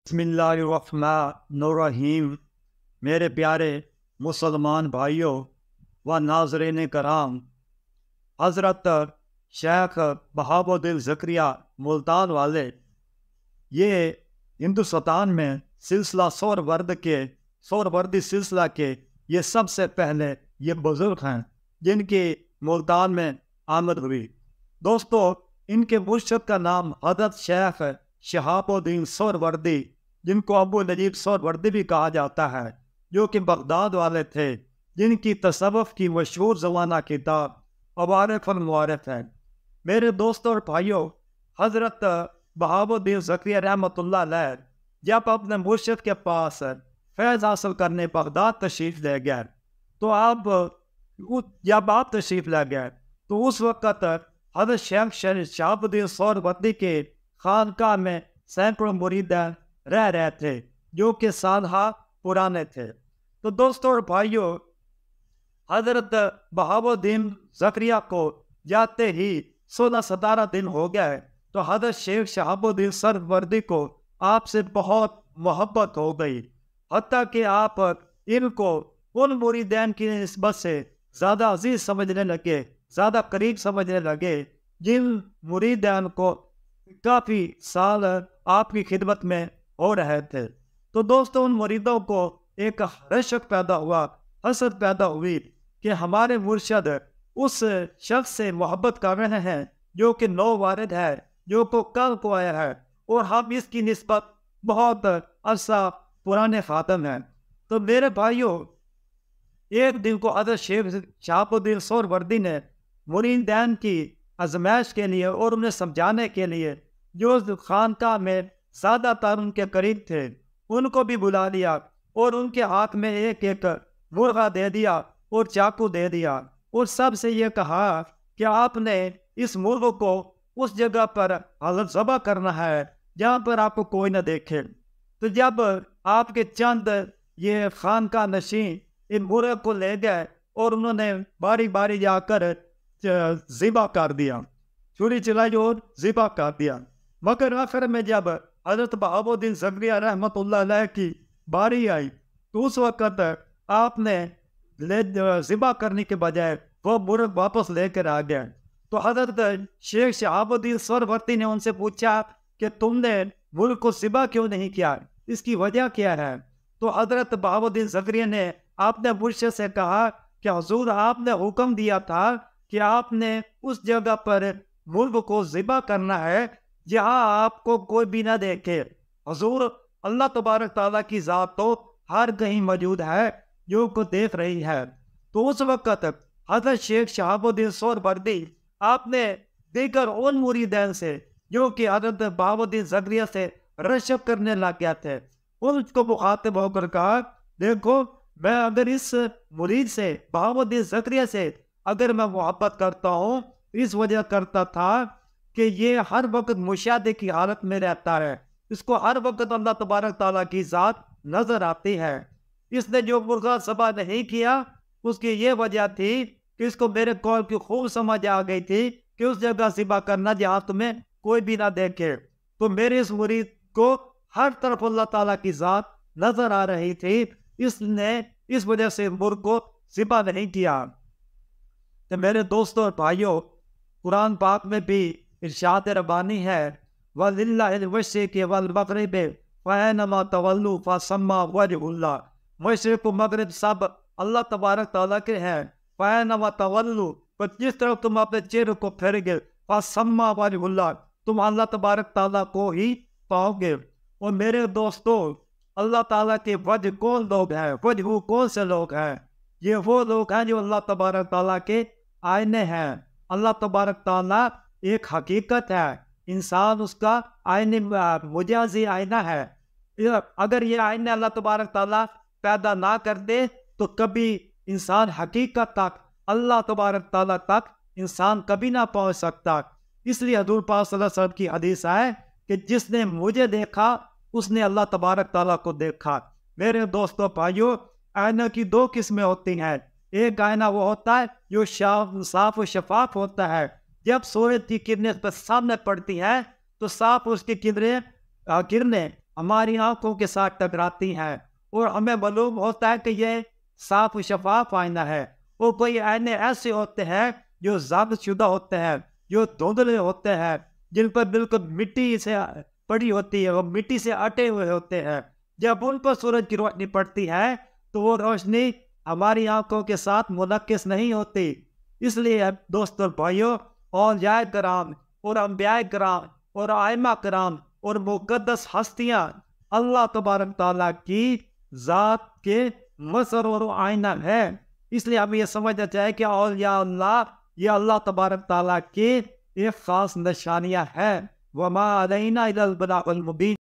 बिस्मिल्लाहिर्रहमानिर्रहीम। मेरे प्यारे मुसलमान भाइयों व नाज़रीन कराम, हज़रत शेख बहाउद्दीन ज़करिया मुल्तान वाले ये हिंदुस्तान में सिलसिला सोहरवर्दी सिलसिला के ये सबसे पहले ये बुज़ुर्ग हैं जिनकी मुल्तान में आमद हुई। दोस्तों, इनके मुर्शिद का नाम हज़रत शेख शहाबुद्दीन सोहरवर्दी, जिनको अबू नजीब सोहरवर्दी भी कहा जाता है, जो कि बगदाद वाले थे, जिनकी तसव्वुफ़ की मशहूर ज़माना किताब अवारिक़ुल मुआरिफ़ है। मेरे दोस्तों और भाइयों, हज़रत बहाउद्दीन ज़करिया रहमतुल्लाह अलैह जब अपने मुर्शिद के पास फैज़ हासिल करने बगदाद तशरीफ़ ले गए, तो जब आप तशरीफ़ ले गए तो उस वक़्त हज़रत शेख शहाबुद्दीन सोहरवर्दी के खानकाह में सैकड़ों मुरीद रह रहे थे, जो कि सालहा पुराने थे। तो दोस्तों और भाइयों, हज़रत बहाउद्दीन ज़करिया को जाते ही 16-17 दिन हो गए, तो हज़रत शेख शहाबुद्दीन सोहरवर्दी को आपसे बहुत मोहब्बत हो गई, हत्ता कि आप इनको उन मुरीदैन की निस्बत से ज़्यादा अजीज समझने लगे, ज़्यादा करीब समझने लगे, जिन मुरीदैन को काफ़ी साल आपकी खिदमत में हो रहे थे। तो दोस्तों, उन मुरीदों को एक रशक पैदा हुआ, हसद पैदा हुई कि हमारे मुर्शद उस शख्स से मोहब्बत कर रहे हैं जो कि नौ वारिद है, जो को कल को आया है, और हम इसकी निस्बत बहुत अरसा पुराने खातम हैं। तो मेरे भाइयों, एक दिन को हज़रत शेख शहाबुद्दीन सोहरवर्दी ने मुरीदैन की आजमाइश के लिए और उन्हें समझाने के लिए जो खानकाह में ज़्यादातर उनके करीब थे उनको भी बुला लिया और उनके हाथ में एक एक मुर्गा दे दिया और चाकू दे दिया, और सबसे ये कहा कि आपने इस मुर्ग को उस जगह पर हालत ज़बह करना है जहाँ पर आपको कोई न देखे। तो जब आपके चंद ये खानकाह नशीं इन मुर्ग को ले गए और उन्होंने बारी बारी जाकर ज़िबा कर दिया, छुरी चलाई और ज़िबा कर दिया। मगर आखिर में जब हज़रत बहाउद्दीन ज़करिया रहमतुल्लाह अलैह की बारी आई, तो उस वक़्त आपने ज़िबा करने के बजाय वो मुर्ग वापस लेकर आ गए। तो हज़रत शेख शहाबुद्दीन सोहरवर्दी ने उनसे पूछा कि तुमने मुर्ग को ज़िबा क्यों नहीं किया, इसकी वजह क्या है? तो हज़रत बहाउद्दीन ज़करिया ने आपने मुर्शिद से कहा कि हुज़ूर, आपने हुक्म दिया था कि आपने उस जगह पर मुर्ग को ज़िबा करना है जहाँ आपको कोई भी ना देखे। हुज़ूर, अल्लाह तबारक तआला की ज़ात तो हर कहीं मौजूद है, जो को देख रही है। तो उस वक़्त हज़रत शेख शहाबुद्दीन सोहरवर्दी आपने दीगर उन मुरीदैन से जो कि हज़रत बहाउद्दीन ज़करिया से रशक करने लग गए थे, उनको मुखातिब होकर कहा, देखो, मैं अगर इस मुरीद से बहाउद्दीन ज़करिया से अगर मैं मोहब्बत करता हूँ, इस वजह करता था कि ये हर वक्त मुशाहदे की हालत में रहता है, इसको हर वक्त अल्लाह तबारक तआला की ज़ात नज़र आती है। इसने जो मुर्गा ज़बह नहीं किया, उसकी ये वजह थी कि इसको मेरे कौल की खूब समझ आ गई थी कि उस जगह ज़िबा करना जहाँ तुम्हें कोई भी ना देखे। तो मेरे इस मुरीद को हर तरफ अल्लाह ताला की ज़ात नज़र आ रही थी, इसने इस वजह से मुर्ग को ज़िबा नहीं किया। तो मेरे दोस्तों और भाइयों, कुरान पाक में भी इरशाद रब्बानी है, वलिल्लाहिल मशरिक़ वल मग़रिब फ़अयनमा तवल्लू फ़सम्मा वजहुल्लाह। मशरिक़ व मग़रिब सब अल्लाह तबारक तआला के हैं। फ़अयनमा तवल्लू, पर जिस तरफ तुम अपने चेहरे को फेरोगे, फ़सम्मा वजहुल्लाह, तुम अल्लाह तबारक तआला को ही पाओगे। और मेरे दोस्तों, अल्लाह ताला के वजह कौन लोग हैं, वजह कौन से लोग हैं? ये वो लोग हैं जो अल्लाह तबारक तआला के आईने हैं। अल्लाह तबारक तआला एक हकीकत है, इंसान उसका आईने मुजाजी आईना है। अगर ये आईने अल्लाह तबारक तआला पैदा ना कर दे तो कभी इंसान हकीकत तक, अल्लाह तबारक तआला तक इंसान कभी ना पहुंच सकता। इसलिए हज़ूर पाक सल्लल्लाहु अलैहि वसल्लम की हदीस है कि जिसने मुझे देखा उसने अल्लाह तबारक तआला को देखा। मेरे दोस्तों भाइयों, आईना की दो किस्में होती हैं। एक आईना वो होता है जो साफ और शफाफ होता है, जब सूरज की किरणें पर सामने पड़ती हैं तो साफ उसकी किरणें हमारी आंखों के साथ टकराती हैं और हमें मालूम होता है कि ये साफ शफाफ आईना है। और कोई आईने ऐसे होते हैं जो ज़ाबतशुदा होते हैं, जो धुंधले होते हैं, जिन पर बिल्कुल मिट्टी से पड़ी होती है, वो मिट्टी से अटे हुए होते हैं। जब उन पर सूरज की रोशनी पड़ती है तो वो रोशनी हमारी आंखों के साथ मुनक्किस नहीं होती। इसलिए दोस्तों भाइयों, औलिया कराम और अंबिया कराम और आइमा कराम और मुकद्दस हस्तियां अल्लाह तबारक ताला की ज़ात के मसर और आईना है। इसलिए हमें यह समझना चाहिए कि औलिया अल्लाह ये अल्लाह तबारक ताला की एक खास निशानियां है। वमा अलैना इल्लल बलागुल मुबीन।